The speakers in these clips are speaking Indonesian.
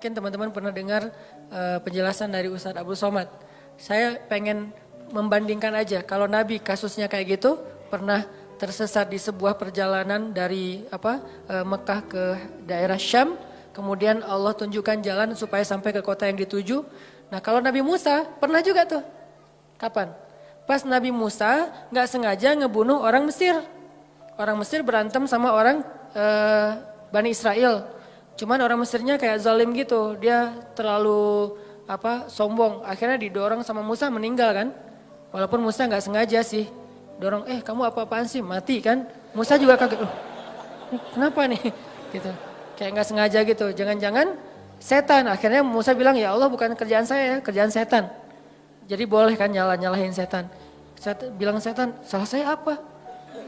Mungkin teman-teman pernah dengar penjelasan dari Ustadz Abdul Somad. Saya pengen membandingkan aja, kalau Nabi kasusnya kayak gitu, pernah tersesat di sebuah perjalanan dari Mekah ke daerah Syam, kemudian Allah tunjukkan jalan supaya sampai ke kota yang dituju. Nah kalau Nabi Musa pernah juga tuh, kapan? Pas Nabi Musa nggak sengaja ngebunuh orang Mesir. Orang Mesir berantem sama orang Bani Israel. Cuman orang Mesirnya kayak zalim gitu, dia terlalu sombong. Akhirnya didorong sama Musa meninggal kan. Walaupun Musa nggak sengaja sih. Dorong, kamu apa-apaan sih, mati kan. Musa juga kaget, kenapa nih? Gitu. Kayak nggak sengaja gitu, jangan-jangan setan. Akhirnya Musa bilang, ya Allah bukan kerjaan saya, kerjaan setan. Jadi boleh kan nyalahin setan. Bilang setan, salah saya apa?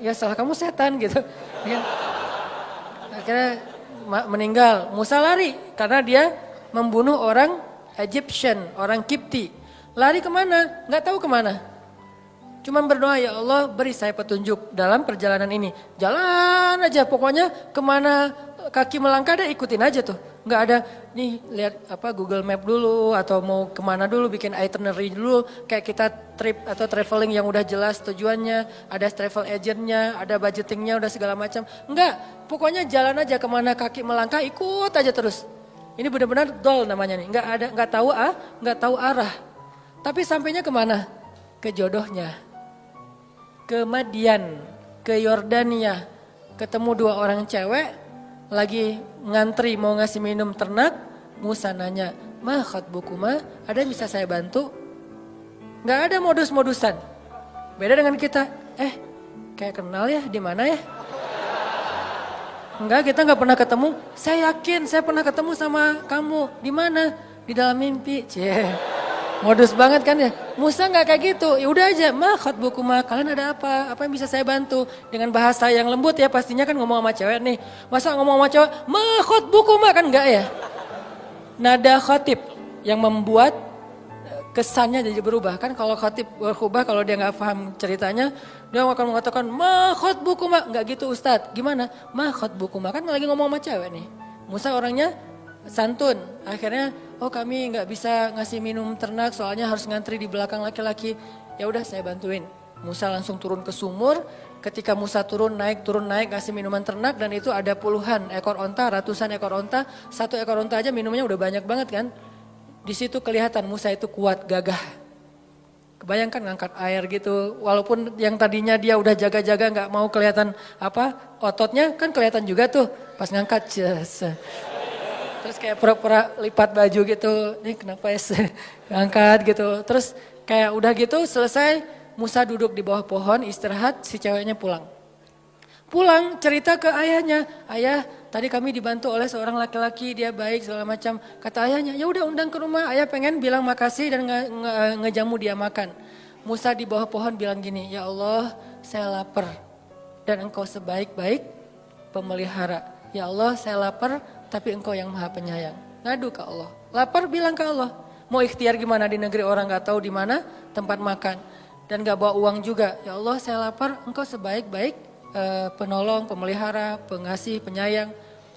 Ya salah kamu setan gitu. Akhirnya meninggal. Musa lari karena dia membunuh orang Egyptian, orang Kipti. Lari kemana? Nggak tahu kemana. Cuman berdoa, ya Allah beri saya petunjuk dalam perjalanan ini. Jalan aja pokoknya kemana kaki melangkah deh ikutin aja tuh. Nggak ada nih lihat Google Map dulu atau mau kemana dulu bikin itinerary dulu. Kayak kita trip atau traveling yang udah jelas tujuannya. Ada travel agentnya, ada budgetingnya udah segala macam. Enggak, pokoknya jalan aja kemana kaki melangkah ikut aja terus. Ini benar-benar dol namanya nih. Nggak tahu arah. Tapi sampainya kemana? Ke jodohnya. Ke Madian, ke Yordania, ketemu dua orang cewek, lagi ngantri mau ngasih minum ternak, Musa nanya, ma khatbukuma, ada yang bisa saya bantu? Gak ada modus-modusan, beda dengan kita, kayak kenal ya, di mana ya? Enggak, kita gak pernah ketemu, saya yakin saya pernah ketemu sama kamu, di mana? Di dalam mimpi, modus banget kan ya. Musa nggak kayak gitu. Ya udah aja, ma khatbukuma, kalian ada apa? Apa yang bisa saya bantu? Dengan bahasa yang lembut ya, pastinya kan ngomong sama cewek nih. Masa ngomong sama cewek, ma khatbukuma, kan enggak ya? Nada khatib yang membuat kesannya jadi berubah. Kan kalau khatib berubah, kalau dia nggak paham ceritanya, dia akan mengatakan ma khatbukuma. Nggak gitu Ustadz. Gimana? Ma khatbukuma, kan lagi ngomong sama cewek nih. Musa orangnya santun, akhirnya kami nggak bisa ngasih minum ternak soalnya harus ngantri di belakang laki-laki. Ya udah saya bantuin. Musa langsung turun ke sumur. Ketika Musa turun naik ngasih minuman ternak dan itu ada puluhan ekor onta, ratusan ekor onta. Satu ekor onta aja minumnya udah banyak banget kan. Di situ kelihatan Musa itu kuat, gagah. Kebayangkan ngangkat air gitu, walaupun yang tadinya dia udah jaga-jaga nggak mau kelihatan ototnya kan kelihatan juga tuh pas ngangkat. Terus kayak pura-pura lipat baju gitu, ini kenapa ya ngangkat gitu. Terus kayak udah gitu selesai, Musa duduk di bawah pohon istirahat, si ceweknya pulang. Pulang cerita ke ayahnya, ayah tadi kami dibantu oleh seorang laki-laki, dia baik segala macam. Kata ayahnya, ya udah undang ke rumah, ayah pengen bilang makasih dan ngejamu dia makan. Musa di bawah pohon bilang gini, ya Allah saya lapar dan engkau sebaik-baik pemelihara. Ya Allah saya lapar, tapi engkau yang maha penyayang. Ngadu ke Allah. Lapar bilang ke Allah. Mau ikhtiar gimana di negeri orang gak tahu di mana tempat makan. Dan gak bawa uang juga. Ya Allah saya lapar, engkau sebaik-baik penolong, pemelihara, pengasih, penyayang.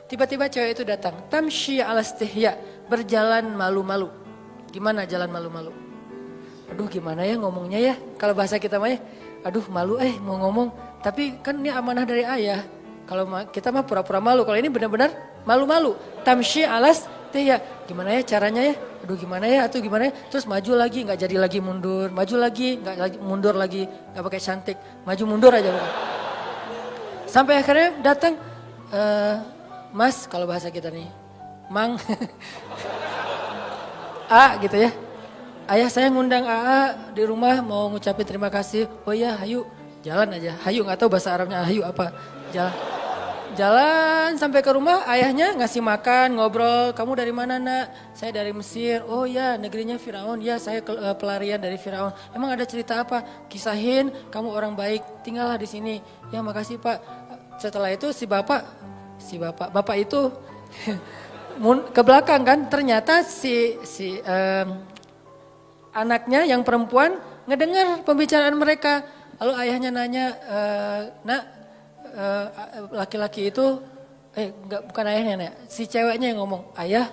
Tiba-tiba cewek itu datang. Tamshi ala istihya, berjalan malu-malu. Gimana jalan malu-malu? Aduh gimana ya ngomongnya ya. Kalau bahasa kita mah ya, aduh malu mau ngomong. Tapi kan ini amanah dari ayah. Kalau kita mah pura-pura malu, kalau ini benar-benar malu-malu. Tamshi alas, ya gimana ya caranya ya? Aduh gimana ya, atau gimana ya? Terus maju lagi, nggak jadi lagi mundur. Maju lagi, nggak lagi mundur lagi, nggak pakai cantik. Maju mundur aja. Sampai akhirnya datang, Mas kalau bahasa kita nih, Mang, A gitu ya. Ayah saya ngundang AA di rumah mau ngucapin terima kasih. Oh iya, hayu, jalan aja. Hayu nggak tahu bahasa Arabnya hayu apa. Jalan sampai ke rumah, ayahnya ngasih makan, ngobrol, kamu dari mana nak? Saya dari Mesir. Oh ya negerinya Firaun, ya saya pelarian dari Firaun. Emang ada cerita apa? Kisahin, kamu orang baik, tinggallah di sini. Ya makasih pak. Setelah itu si bapak itu ke belakang kan, ternyata si anaknya yang perempuan ngedengar pembicaraan mereka. Lalu ayahnya nanya, nak, laki-laki itu, bukan ayahnya, si ceweknya yang ngomong, ayah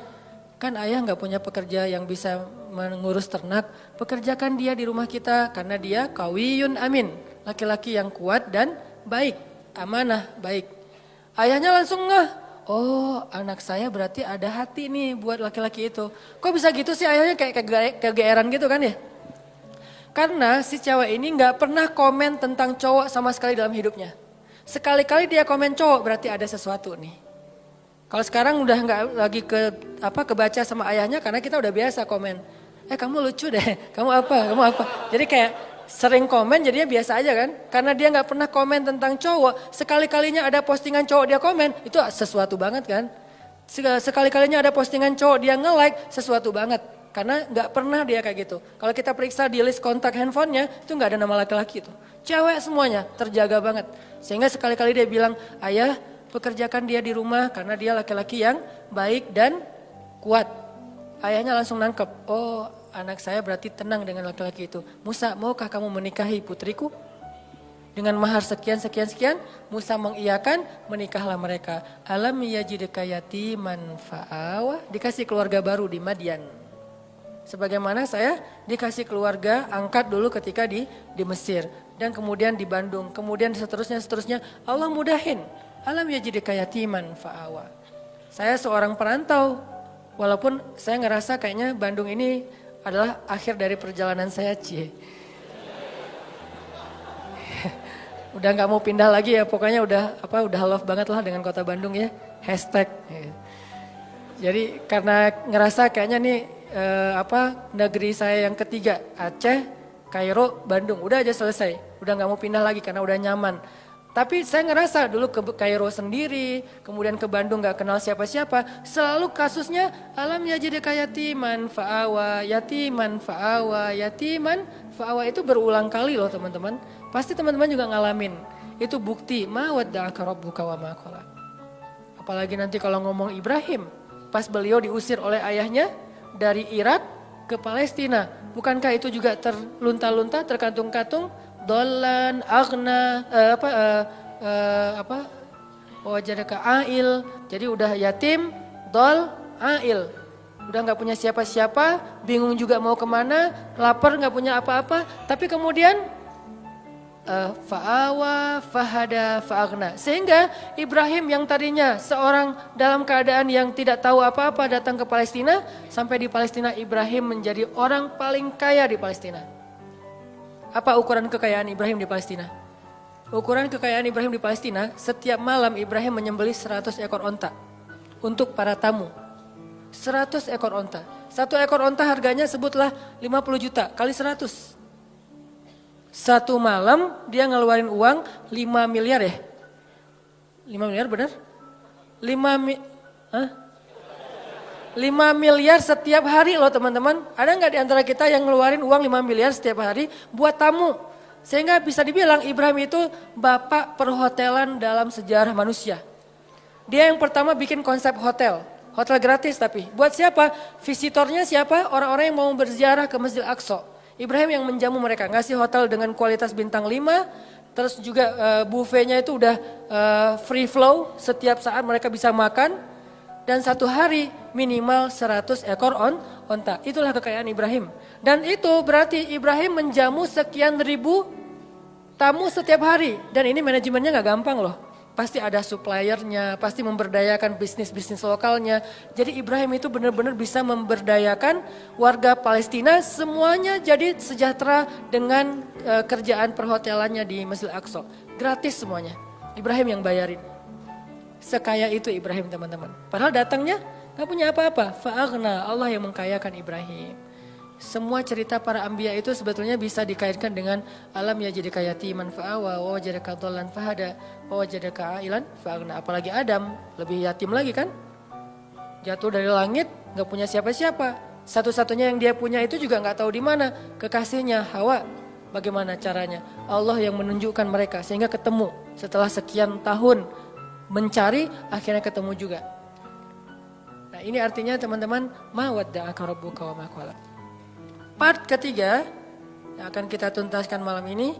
kan ayah nggak punya pekerja yang bisa mengurus ternak, pekerjakan dia di rumah kita karena dia qawiyun amin, laki-laki yang kuat dan baik, amanah, baik. Ayahnya langsung ngeh, oh anak saya berarti ada hati nih buat laki-laki itu. Kok bisa gitu sih ayahnya kayak kegeeran gitu kan ya? Karena si cewek ini nggak pernah komen tentang cowok sama sekali dalam hidupnya. Sekali-kali dia komen cowok berarti ada sesuatu nih. Kalau sekarang udah nggak lagi kebaca sama ayahnya karena kita udah biasa komen. Kamu lucu deh, kamu apa. Jadi kayak sering komen jadinya biasa aja kan. Karena dia nggak pernah komen tentang cowok, sekali-kalinya ada postingan cowok dia komen, itu sesuatu banget kan. Sekali-kalinya ada postingan cowok dia nge-like, sesuatu banget. Karena nggak pernah dia kayak gitu. Kalau kita periksa di list kontak handphonenya, itu nggak ada nama laki-laki itu. Cewek semuanya, terjaga banget. Sehingga sekali-kali dia bilang, ayah pekerjakan dia di rumah karena dia laki-laki yang baik dan kuat. Ayahnya langsung nangkep, oh anak saya berarti tenang dengan laki-laki itu. Musa, maukah kamu menikahi putriku? Dengan mahar sekian. Musa mengiyakan, menikahlah mereka. Alam yajidka yatiman fa'awa, dikasih keluarga baru di Madian. Sebagaimana saya dikasih keluarga angkat dulu ketika di Mesir. Dan kemudian di Bandung. Kemudian seterusnya Allah mudahin. Alam yajidka yatiman fa'awa. Saya seorang perantau. Walaupun saya ngerasa kayaknya Bandung ini adalah akhir dari perjalanan saya. Udah gak mau pindah lagi ya. Pokoknya udah love banget lah dengan kota Bandung ya. Hashtag. Jadi karena ngerasa kayaknya nih negeri saya yang ketiga, Aceh, Kairo, Bandung, udah aja selesai, udah nggak mau pindah lagi karena udah nyaman. Tapi saya ngerasa dulu ke Kairo sendiri, kemudian ke Bandung nggak kenal siapa-siapa, selalu kasusnya alam yajidka yatiman fa'awa, yatiman fa'awa, yatiman fa'awa, itu berulang kali loh teman-teman. Pasti teman-teman juga ngalamin. Itu bukti ma wadda'aka rabbuka wa ma qala. Apalagi nanti kalau ngomong Ibrahim, pas beliau diusir oleh ayahnya dari Irak ke Palestina. Bukankah itu juga terlunta-lunta, terkantung-kantung, dolan, aghna, wajadaka ail. Jadi udah yatim, dol, ail. Udah gak punya siapa-siapa, bingung juga mau kemana, lapar gak punya apa-apa. Tapi kemudian fa'awa, fahada, fa'aghna. Sehingga Ibrahim yang tadinya seorang dalam keadaan yang tidak tahu apa-apa datang ke Palestina. Sampai di Palestina Ibrahim menjadi orang paling kaya di Palestina. Apa ukuran kekayaan Ibrahim di Palestina? Ukuran kekayaan Ibrahim di Palestina, setiap malam Ibrahim menyembelih 100 ekor onta untuk para tamu. 100 ekor onta. Satu ekor onta harganya sebutlah 50 juta kali 100. Satu malam dia ngeluarin uang 5 miliar ya? 5 miliar benar? 5 miliar setiap hari loh teman-teman. Ada nggak di antara kita yang ngeluarin uang 5 miliar setiap hari buat tamu? Sehingga bisa dibilang Ibrahim itu bapak perhotelan dalam sejarah manusia. Dia yang pertama bikin konsep hotel. Hotel gratis tapi. Buat siapa? Visitornya siapa? Orang-orang yang mau berziarah ke Masjid Al-Aqsa. Ibrahim yang menjamu mereka, ngasih hotel dengan kualitas bintang 5, terus juga buffetnya itu udah free flow, setiap saat mereka bisa makan, dan satu hari minimal 100 ekor onta. Itulah kekayaan Ibrahim. Dan itu berarti Ibrahim menjamu sekian ribu tamu setiap hari, dan ini manajemennya gak gampang loh. Pasti ada suppliernya, pasti memberdayakan bisnis-bisnis lokalnya. Jadi Ibrahim itu benar-benar bisa memberdayakan warga Palestina semuanya jadi sejahtera dengan kerjaan perhotelannya di Masjid Al-Aqsa. Gratis semuanya, Ibrahim yang bayarin. Sekaya itu Ibrahim teman-teman. Padahal datangnya gak punya apa-apa. Fa'aghna, Allah yang mengkayakan Ibrahim. Semua cerita para anbiya itu sebetulnya bisa dikaitkan dengan alam yajidka yatiman fa'awa wa wajadaka dhallan fahada wa wajadaka ailan fa'aghna. Apalagi Adam, lebih yatim lagi kan? Jatuh dari langit, gak punya siapa-siapa. Satu-satunya yang dia punya itu juga gak tahu di mana. Kekasihnya Hawa. Bagaimana caranya? Allah yang menunjukkan mereka sehingga ketemu. Setelah sekian tahun mencari, akhirnya ketemu juga. Nah ini artinya teman-teman, ma wadda'aka rabbuka wa ma qala. Part ketiga yang akan kita tuntaskan malam ini,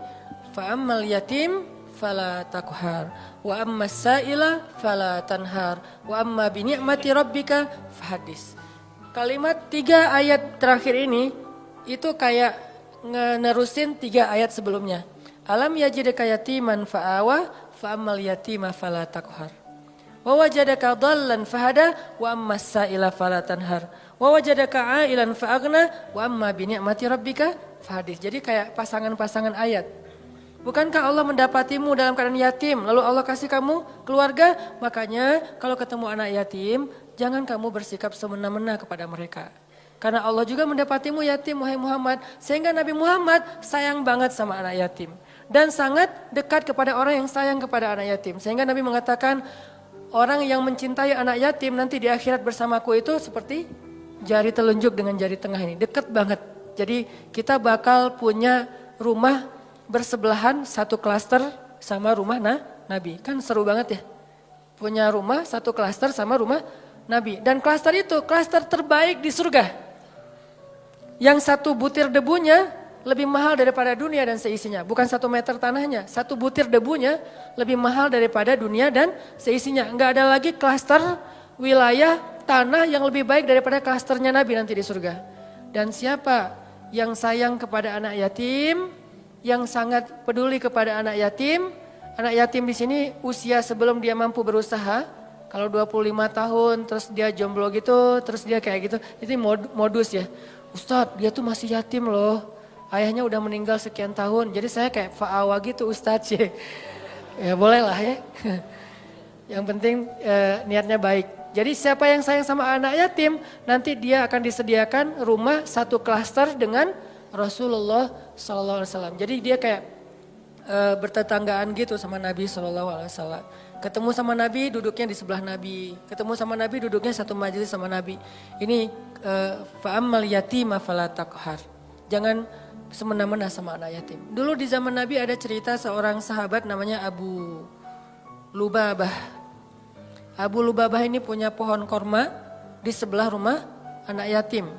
fa'ammal yatim fala taqhar wa ammas sa'ila fala tanhar wa amma bi ni'mati rabbika fahaddis. Kalimat 3 ayat terakhir ini itu kayak nerusin 3 ayat sebelumnya. Alam yajidka yatiman fa'awa fa'ammal yatima fala taqhar. Wa wajadaka dhallan fahada wa ammas sa'ila fala tanhar. Wa wajadaka 'ailan fa'aghna wa amma bi ni'mati rabbika fahadits. Jadi kayak pasangan-pasangan ayat. Bukankah Allah mendapatimu dalam keadaan yatim, lalu Allah kasih kamu keluarga? Makanya kalau ketemu anak yatim, jangan kamu bersikap semena-mena kepada mereka. Karena Allah juga mendapatimu yatim, wahai Muhammad. Sehingga Nabi Muhammad sayang banget sama anak yatim. Dan sangat dekat kepada orang yang sayang kepada anak yatim. Sehingga Nabi mengatakan, orang yang mencintai anak yatim nanti di akhirat bersamaku itu seperti jari telunjuk dengan jari tengah ini. Dekat banget. Jadi kita bakal punya rumah bersebelahan satu klaster sama rumah Nabi. Kan seru banget ya. Punya rumah satu klaster sama rumah Nabi. Dan klaster itu klaster terbaik di surga. Yang satu butir debunya lebih mahal daripada dunia dan seisinya. Bukan 1 meter tanahnya. 1 butir debunya lebih mahal daripada dunia dan seisinya. Enggak ada lagi klaster wilayah tanah yang lebih baik daripada klasternya Nabi nanti di surga. Dan siapa yang sayang kepada anak yatim, yang sangat peduli kepada anak yatim di sini usia sebelum dia mampu berusaha, kalau 25 tahun terus dia jomblo gitu, terus dia kayak gitu, itu modus ya. Ustadz dia tuh masih yatim loh, ayahnya udah meninggal sekian tahun, jadi saya kayak fa'awa gitu Ustadz ya. Ya boleh lah ya, yang penting niatnya baik. Jadi siapa yang sayang sama anak yatim, nanti dia akan disediakan rumah satu klaster dengan Rasulullah SAW. Jadi dia kayak bertetanggaan gitu sama Nabi SAW. Ketemu sama Nabi duduknya di sebelah Nabi. Ketemu sama Nabi duduknya satu majelis sama Nabi. Ini fa'ammal yatima fala taqhar. Jangan semena-mena sama anak yatim. Dulu di zaman Nabi ada cerita seorang sahabat namanya Abu Lubabah. Abu Lubabah ini punya pohon korma di sebelah rumah anak yatim.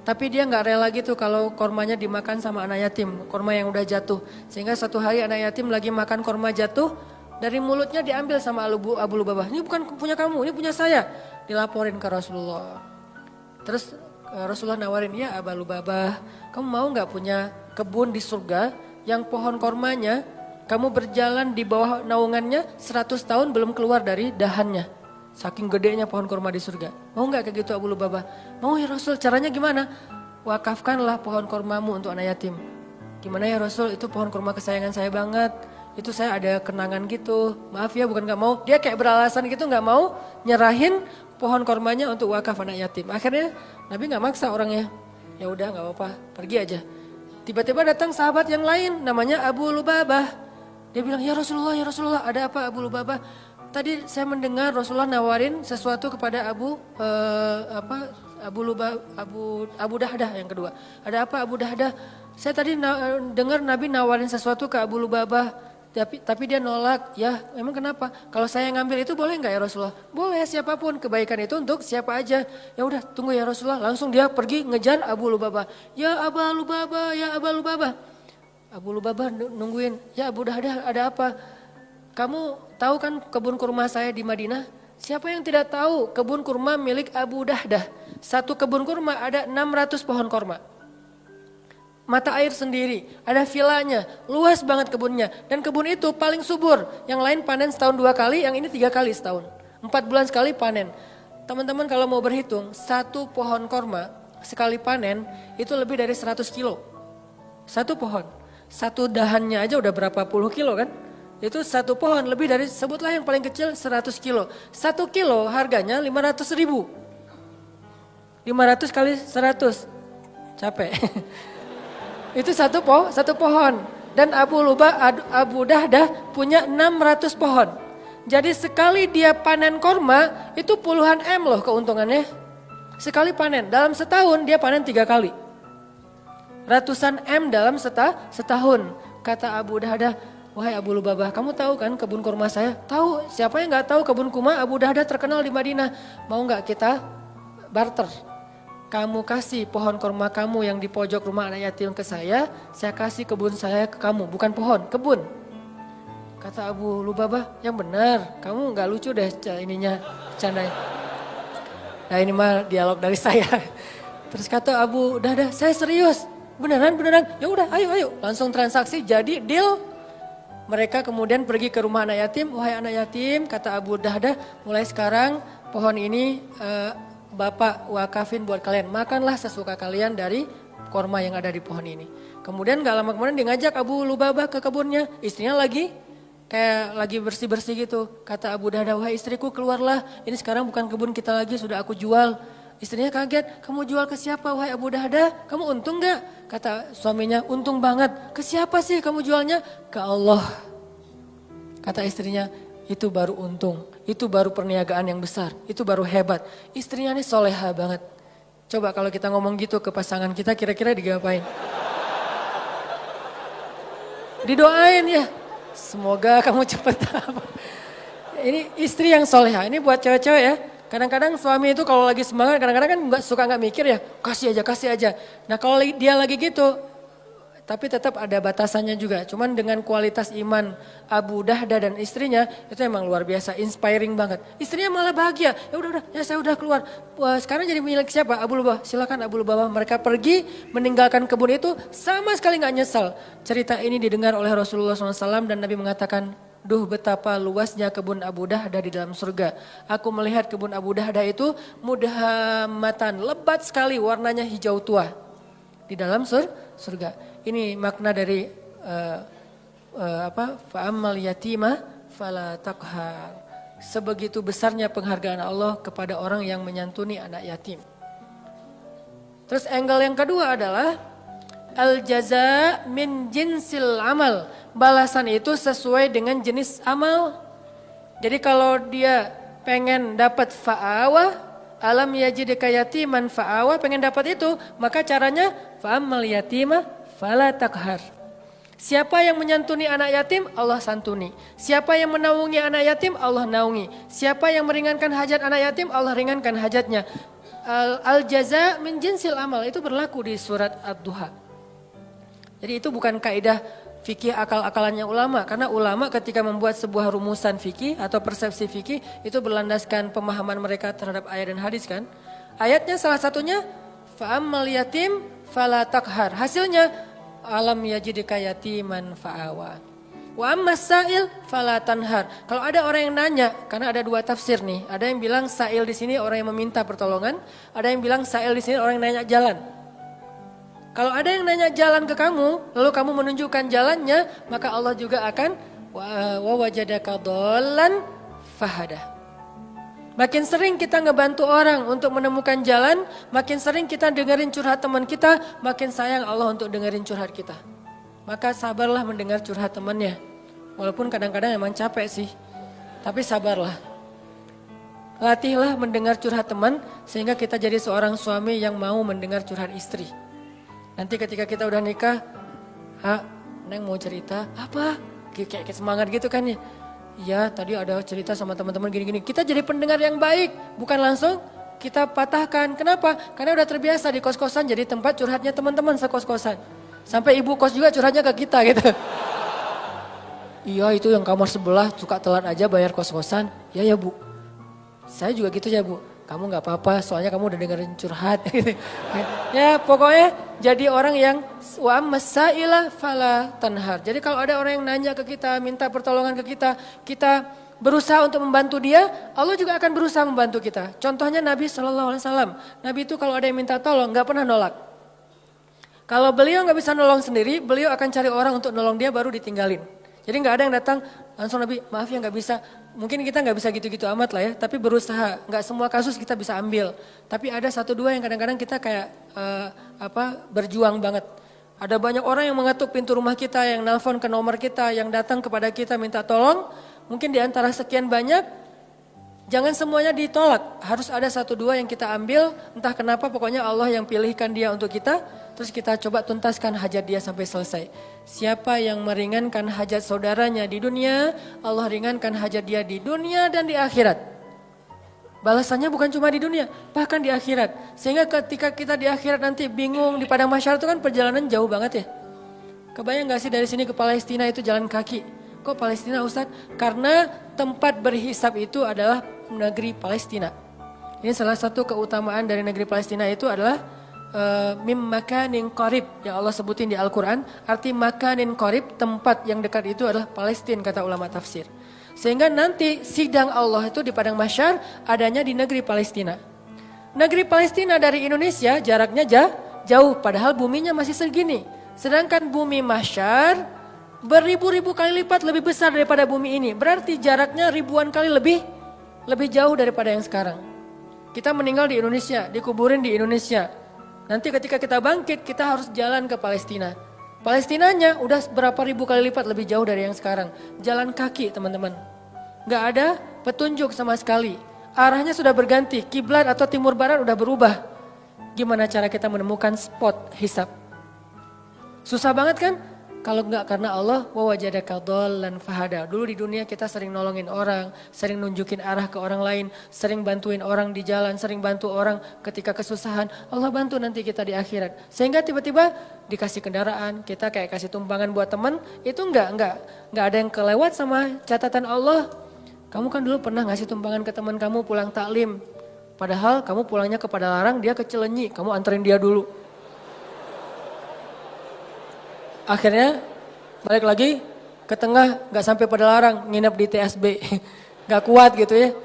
Tapi dia nggak rela gitu kalau kormanya dimakan sama anak yatim, korma yang udah jatuh. Sehingga suatu hari anak yatim lagi makan korma jatuh, dari mulutnya diambil sama Abu Lubabah. Ini bukan punya kamu, ini punya saya. Dilaporin ke Rasulullah. Terus Rasulullah nawarin, ya Abu Lubabah, kamu mau nggak punya kebun di surga yang pohon kormanya, kamu berjalan di bawah naungannya 100 tahun belum keluar dari dahannya. Saking gedenya pohon kurma di surga. Mau gak kayak gitu Abu Lubabah? Mau ya Rasul, caranya gimana? Wakafkanlah pohon kurmamu untuk anak yatim. Gimana ya Rasul, itu pohon kurma kesayangan saya banget. Itu saya ada kenangan gitu. Maaf ya bukan gak mau. Dia kayak beralasan gitu gak mau nyerahin pohon kurmanya untuk wakaf anak yatim. Akhirnya Nabi gak maksa orangnya. Ya udah gak apa-apa, pergi aja. Tiba-tiba datang sahabat yang lain namanya Abu Lubabah. Dia bilang, ya Rasulullah ada apa Abu Lubabah? Tadi saya mendengar Rasulullah nawarin sesuatu kepada Abu Dahdah yang kedua. Ada apa Abu Dahdah? Saya tadi dengar Nabi nawarin sesuatu ke Abu Lubabah, tapi dia nolak. Ya, emang kenapa? Kalau saya ngambil itu boleh nggak ya Rasulullah? Boleh, siapapun, kebaikan itu untuk siapa aja. Ya udah, tunggu ya Rasulullah. Langsung dia pergi ngejar Abu Lubabah. Ya Abu Lubabah, ya Abu Lubabah. Abu Lubabah nungguin. Ya Abu Dahdah, ada apa? Kamu tahu kan kebun kurma saya di Madinah? Siapa yang tidak tahu kebun kurma milik Abu Dahdah? Satu kebun kurma ada 600 pohon kurma. Mata air sendiri, ada vilanya, luas banget kebunnya. Dan kebun itu paling subur. Yang lain panen setahun 2 kali, yang ini 3 kali setahun. 4 bulan sekali panen. Teman-teman kalau mau berhitung, satu pohon kurma sekali panen itu lebih dari 100 kilo. Satu pohon, satu dahannya aja udah berapa puluh kilo kan? Itu satu pohon lebih dari, sebutlah yang paling kecil 100 kilo. 1 kilo harganya 500 ribu. 500 kali 100, capek. Itu satu pohon. Dan Abu Dahdah punya 600 pohon. Jadi sekali dia panen korma, itu puluhan M loh keuntungannya. Sekali panen, dalam setahun dia panen 3 kali. Ratusan M dalam setahun. Kata Abu Dahdah, wahai Abu Lubabah, kamu tahu kan kebun kurma saya? Tahu, siapa yang gak tahu kebun kurma Abu Dahdah terkenal di Madinah. Mau gak kita barter? Kamu kasih pohon kurma kamu yang di pojok rumah anak yatim ke saya kasih kebun saya ke kamu. Bukan pohon, kebun. Kata Abu Lubabah, yang benar, kamu gak lucu deh ininya, candanya. Nah ini mah dialog dari saya. Terus kata Abu Dahdah, saya serius. Beneran? Ya udah, ayo. Langsung transaksi jadi deal. Mereka kemudian pergi ke rumah anak yatim. Wahai anak yatim, kata Abu Dahdah, mulai sekarang pohon ini Bapak wakafin buat kalian. Makanlah sesuka kalian dari korma yang ada di pohon ini. Kemudian gak lama kemudian dia ngajak Abu Lubabah ke kebunnya. Istrinya lagi kayak lagi bersih-bersih gitu. Kata Abu Dahdah, wahai istriku keluarlah. Ini sekarang bukan kebun kita lagi, sudah aku jual. Istrinya kaget, kamu jual ke siapa wahai Abu Dahdah? Kamu untung gak? Kata suaminya, untung banget. Ke siapa sih kamu jualnya? Ke Allah. Kata istrinya, itu baru untung. Itu baru perniagaan yang besar. Itu baru hebat. Istrinya ini soleha banget. Coba kalau kita ngomong gitu ke pasangan kita, kira-kira digapain? Didoain ya. Semoga kamu cepat. Ini istri yang soleha. Ini buat cewek-cewek ya. Kadang-kadang suami itu kalau lagi semangat, kadang-kadang kan nggak mikir ya. Kasih aja. Nah kalau dia lagi gitu, tapi tetap ada batasannya juga. Cuman dengan kualitas iman Abu Dahdah dan istrinya, itu emang luar biasa, inspiring banget. Istrinya malah bahagia. Ya saya udah keluar. Wah, sekarang jadi milik siapa? Abu Lubabah. Silakan Abu Lubabah. Mereka pergi meninggalkan kebun itu sama sekali nggak nyesal. Cerita ini didengar oleh Rasulullah SAW dan Nabi mengatakan, duh betapa luasnya kebun Abu Dahdah di dalam surga. Aku melihat kebun Abu Dahdah itu mudhamatan, lebat sekali warnanya hijau tua di dalam surga. Ini makna dari fa'ammal yatima fala taqhar. Sebegitu besarnya penghargaan Allah kepada orang yang menyantuni anak yatim. Terus angle yang kedua adalah al-jaza min jinsil amal. Balasan itu sesuai dengan jenis amal. Jadi kalau dia pengen dapat fa'awah, alam yajidika yatiman fa'awah, pengen dapat itu, maka caranya fa'ammal yatima fala taqhar. Siapa yang menyantuni anak yatim, Allah santuni. Siapa yang menaungi anak yatim, Allah naungi. Siapa yang meringankan hajat anak yatim, Allah ringankan hajatnya. Al-jaza min jinsil amal, itu berlaku di surat Ad-Duha. Jadi itu bukan kaidah fikih akal-akalannya ulama. Karena ulama ketika membuat sebuah rumusan fikih atau persepsi fikih itu berlandaskan pemahaman mereka terhadap ayat dan hadis kan. Ayatnya salah satunya fa'ammal yatim fala taqhar. Hasilnya alam yajidika yatiman fa'awa. Wa ammas sa'il fala tanhar. Kalau ada orang yang nanya, karena ada dua tafsir nih. Ada yang bilang sa'il di sini orang yang meminta pertolongan, ada yang bilang sa'il di sini orang yang nanya jalan. Kalau ada yang nanya jalan ke kamu, lalu kamu menunjukkan jalannya, maka Allah juga akan wa wajadaka dhallan fahada. Makin sering kita ngebantu orang untuk menemukan jalan, makin sering kita dengerin curhat teman kita, makin sayang Allah untuk dengerin curhat kita. Maka sabarlah mendengar curhat temannya. Walaupun kadang-kadang emang capek sih, tapi sabarlah. Latihlah mendengar curhat teman, sehingga kita jadi seorang suami yang mau mendengar curhat istri. Nanti ketika kita udah nikah, Neng mau cerita, apa? Kayak semangat gitu kan ya. Iya tadi ada cerita sama teman-teman gini-gini. Kita jadi pendengar yang baik, bukan langsung kita patahkan. Kenapa? Karena udah terbiasa di kos-kosan jadi tempat curhatnya teman-teman sekos-kosan. Sampai ibu kos juga curhatnya ke kita gitu. Iya itu yang kamar sebelah suka telat aja bayar kos-kosan. Ya bu, saya juga gitu ya bu. Kamu gak apa-apa soalnya kamu udah dengerin curhat. Ya pokoknya jadi orang yang wa masaila fala tanhar. Jadi kalau ada orang yang nanya ke kita, minta pertolongan ke kita berusaha untuk membantu dia, Allah juga akan berusaha membantu kita. Contohnya Nabi SAW. Nabi itu kalau ada yang minta tolong gak pernah nolak. Kalau beliau gak bisa nolong sendiri, beliau akan cari orang untuk nolong dia baru ditinggalin. Jadi gak ada yang datang langsung Nabi, maaf ya gak bisa. Mungkin kita gak bisa gitu-gitu amat lah ya, tapi berusaha. Gak semua kasus kita bisa ambil. Tapi ada satu dua yang kadang-kadang kita kayak berjuang banget. Ada banyak orang yang mengetuk pintu rumah kita, yang nelpon ke nomor kita, yang datang kepada kita minta tolong. Mungkin di antara sekian banyak, jangan semuanya ditolak. Harus ada satu dua yang kita ambil, entah kenapa pokoknya Allah yang pilihkan dia untuk kita. Terus kita coba tuntaskan hajat dia sampai selesai. Siapa yang meringankan hajat saudaranya di dunia, Allah ringankan hajat dia di dunia dan di akhirat. Balasannya bukan cuma di dunia, bahkan di akhirat. Sehingga ketika kita di akhirat nanti bingung di padang mahsyar itu kan perjalanan jauh banget ya. Kebayang gak sih dari sini ke Palestina itu jalan kaki? Kok Palestina Ustadz? Karena tempat berhisab itu adalah negeri Palestina. Ini salah satu keutamaan dari negeri Palestina itu adalah mim makanin qarib yang Allah sebutin di Al-Quran. Arti makanin qarib, tempat yang dekat itu adalah Palestina kata ulama tafsir. Sehingga nanti sidang Allah itu di Padang Mahsyar adanya di negeri Palestina. Negeri Palestina dari Indonesia jaraknya jauh, padahal buminya masih segini. Sedangkan bumi Mahsyar beribu-ribu kali lipat lebih besar daripada bumi ini. Berarti jaraknya ribuan kali lebih jauh daripada yang sekarang. Kita meninggal di Indonesia, dikuburin di Indonesia. Nanti ketika kita bangkit, kita harus jalan ke Palestina. Palestinanya udah berapa ribu kali lipat lebih jauh dari yang sekarang. Jalan kaki teman-teman. Gak ada petunjuk sama sekali. Arahnya sudah berganti, kiblat atau timur barat udah berubah. Gimana cara kita menemukan spot hisab? Susah banget kan? Kalau enggak karena Allah, wa wajadaka dhallan fahada. Dulu di dunia kita sering nolongin orang, sering nunjukin arah ke orang lain, sering bantuin orang di jalan, sering bantu orang ketika kesusahan. Allah bantu nanti kita di akhirat. Sehingga tiba-tiba dikasih kendaraan, kita kayak kasih tumpangan buat teman, itu enggak ada yang kelewat sama catatan Allah. Kamu kan dulu pernah ngasih tumpangan ke teman kamu pulang taklim. Padahal kamu pulangnya ke Padalarang, dia ke Cilenyi, kamu anterin dia dulu. Akhirnya balik lagi ke tengah, gak sampai Padalarang, nginep di TSB. Gak kuat gitu ya.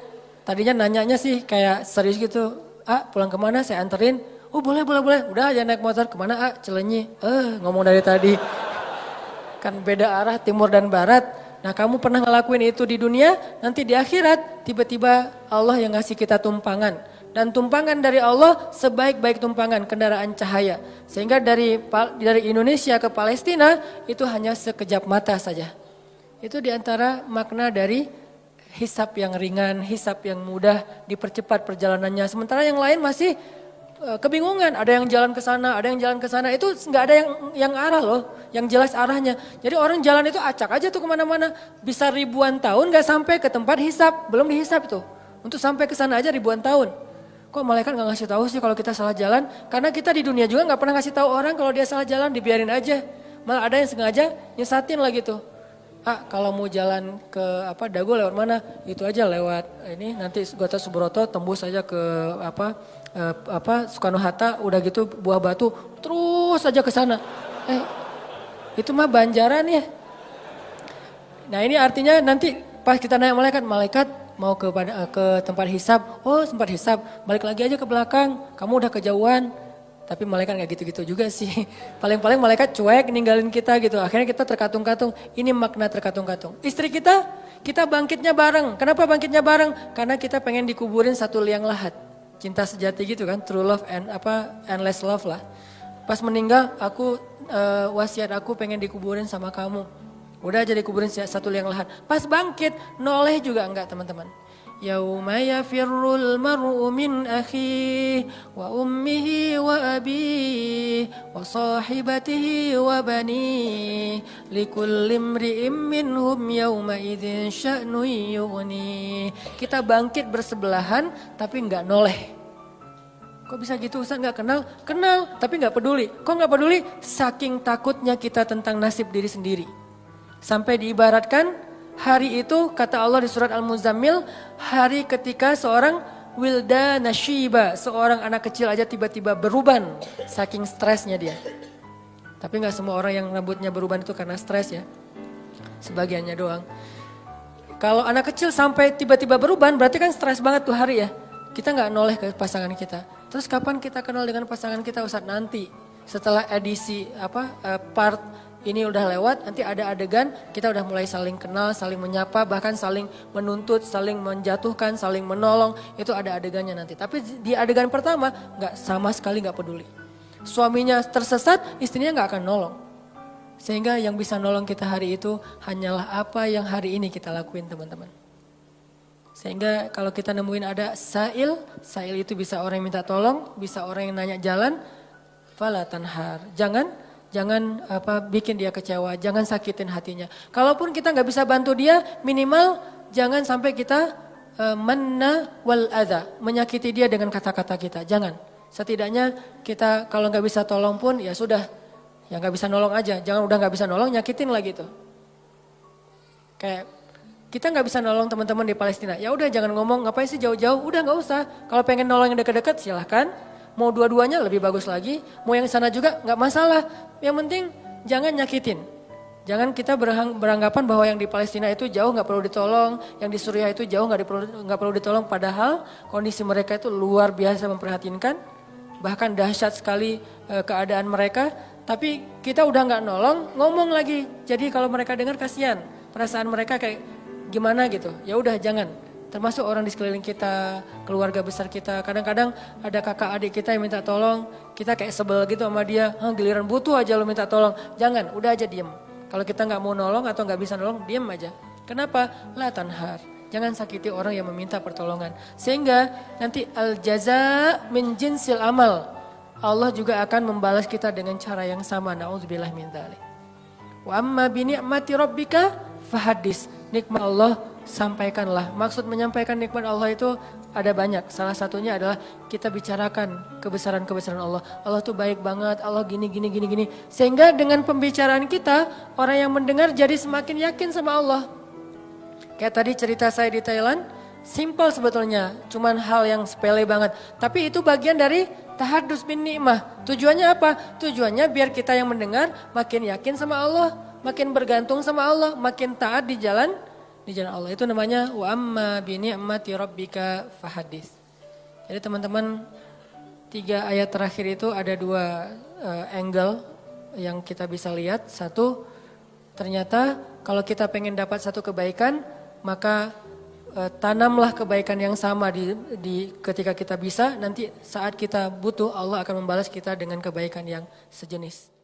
Tadinya nanyanya sih kayak serius gitu. Pulang kemana saya anterin. Oh boleh. Udah aja naik motor kemana Cilenyi. Ngomong dari tadi. Kan beda arah timur dan barat. Nah kamu pernah ngelakuin itu di dunia, nanti di akhirat tiba-tiba Allah yang ngasih kita tumpangan. Dan tumpangan dari Allah sebaik-baik tumpangan kendaraan cahaya. Sehingga dari Indonesia ke Palestina itu hanya sekejap mata saja. Itu diantara makna dari hisab yang ringan, hisab yang mudah, dipercepat perjalanannya. Sementara yang lain masih kebingungan, ada yang jalan ke sana, ada yang jalan ke sana. Itu nggak ada yang arah loh, yang jelas arahnya. Jadi orang jalan itu acak aja tuh kemana-mana. Bisa ribuan tahun nggak sampai ke tempat hisab, belum dihisab tuh. Untuk sampai ke sana aja ribuan tahun. Kok malaikat nggak ngasih tahu sih kalau kita salah jalan? Karena kita di dunia juga nggak pernah ngasih tahu orang kalau dia salah jalan, dibiarin aja. Malah ada yang sengaja nyesatin lagi tuh. Kalau mau jalan ke Dago lewat mana? Itu aja lewat ini nanti Gatot Subroto tembus aja ke Soekarno Hatta, udah gitu Buah Batu terus aja ke sana. Itu mah Banjaran ya. Nah ini artinya nanti pas kita naik malaikat mau ke tempat hisab, tempat hisab, balik lagi aja ke belakang, kamu udah kejauhan. Tapi malaikat gak gitu-gitu juga sih. Paling-paling malaikat cuek ninggalin kita gitu. Akhirnya kita terkatung-katung. Ini makna terkatung-katung. Istri kita bangkitnya bareng. Kenapa bangkitnya bareng? Karena kita pengen dikuburin satu liang lahat. Cinta sejati gitu kan, true love and endless love lah. Pas meninggal wasiat aku pengen dikuburin sama kamu. Udah aja dikuburin satu liang lahat. Pas bangkit, noleh juga enggak teman-teman. Yauma yafirrul mar'u min akhihi wa ummihi wa abihi wa sahibatihi wa banihi likulli imri'in minhum yauma idzin sya'nun yughni. Kita bangkit bersebelahan tapi enggak noleh. Kok bisa gitu Ustaz, enggak kenal? Kenal tapi enggak peduli. Kok enggak peduli? Saking takutnya kita tentang nasib diri sendiri. Sampai diibaratkan hari itu kata Allah di surat Al-Muzammil, hari ketika seorang wildana syiba, seorang anak kecil aja tiba-tiba beruban saking stresnya dia. Tapi gak semua orang yang rambutnya beruban itu karena stres ya, sebagiannya doang. Kalau anak kecil sampai tiba-tiba beruban berarti kan stres banget tuh hari ya. Kita gak noleh ke pasangan kita. Terus kapan kita kenal dengan pasangan kita Ustaz? Nanti setelah edisi part ini udah lewat, nanti ada adegan kita udah mulai saling kenal, saling menyapa, bahkan saling menuntut, saling menjatuhkan, saling menolong. Itu ada adegannya nanti. Tapi di adegan pertama sama sekali gak peduli. Suaminya tersesat, istrinya gak akan nolong. Sehingga yang bisa nolong kita hari itu hanyalah apa yang hari ini kita lakuin teman-teman. Sehingga kalau kita nemuin ada sa'il itu bisa orang yang minta tolong, bisa orang yang nanya jalan, fala tanhar. Jangan bikin dia kecewa, jangan sakitin hatinya. Kalaupun kita nggak bisa bantu dia, minimal jangan sampai kita manna wal adha, menyakiti dia dengan kata-kata kita. Jangan. Setidaknya kita kalau nggak bisa tolong pun ya sudah, ya nggak bisa nolong aja. Jangan udah nggak bisa nolong, nyakitin lagi tuh. Kayak Kita nggak bisa nolong teman-teman di Palestina. Ya udah jangan ngomong ngapain sih jauh-jauh. Udah nggak usah. Kalau pengen nolong yang dekat-dekat silahkan. Mau dua-duanya lebih bagus lagi. Mau yang sana juga nggak masalah. Yang penting jangan nyakitin. Jangan kita beranggapan bahwa yang di Palestina itu jauh nggak perlu ditolong. Yang di Suriah itu jauh nggak perlu ditolong. Padahal kondisi mereka itu luar biasa memprihatinkan. Bahkan dahsyat sekali keadaan mereka. Tapi kita udah nggak nolong, ngomong lagi. Jadi kalau mereka dengar kasihan. Perasaan mereka kayak gimana gitu, ya udah jangan. Termasuk orang di sekeliling kita, keluarga besar kita. Kadang-kadang ada kakak adik kita yang minta tolong, kita kayak sebel gitu sama dia. Giliran butuh aja lo minta tolong. Jangan, udah aja diem. Kalau kita nggak mau nolong atau nggak bisa nolong, diem aja. Kenapa? La tanhar. Jangan sakiti orang yang meminta pertolongan. Sehingga nanti al jaza min jinsil amal. Allah juga akan membalas kita dengan cara yang sama. Na'udzubillah min dzalik. Wa amma bi ni'mati rabbika fahadis. Nikmat Allah sampaikanlah. Maksud menyampaikan nikmat Allah itu ada banyak. Salah satunya adalah kita bicarakan kebesaran-kebesaran Allah. Allah tuh baik banget, Allah gini. Sehingga dengan pembicaraan kita, orang yang mendengar jadi semakin yakin sama Allah. Kayak tadi cerita saya di Thailand, simple sebetulnya. Cuman hal yang sepele banget. Tapi itu bagian dari tahadus bin ni'mah. Tujuannya apa? Tujuannya biar kita yang mendengar makin yakin sama Allah. Makin bergantung sama Allah, makin taat di jalan Allah. Itu namanya wa amma bi ni'mati rabbika fahadits. Jadi teman-teman, 3 ayat terakhir itu ada 2 angle yang kita bisa lihat. Satu, ternyata kalau kita pengen dapat satu kebaikan, maka tanamlah kebaikan yang sama di ketika kita bisa. Nanti saat kita butuh, Allah akan membalas kita dengan kebaikan yang sejenis.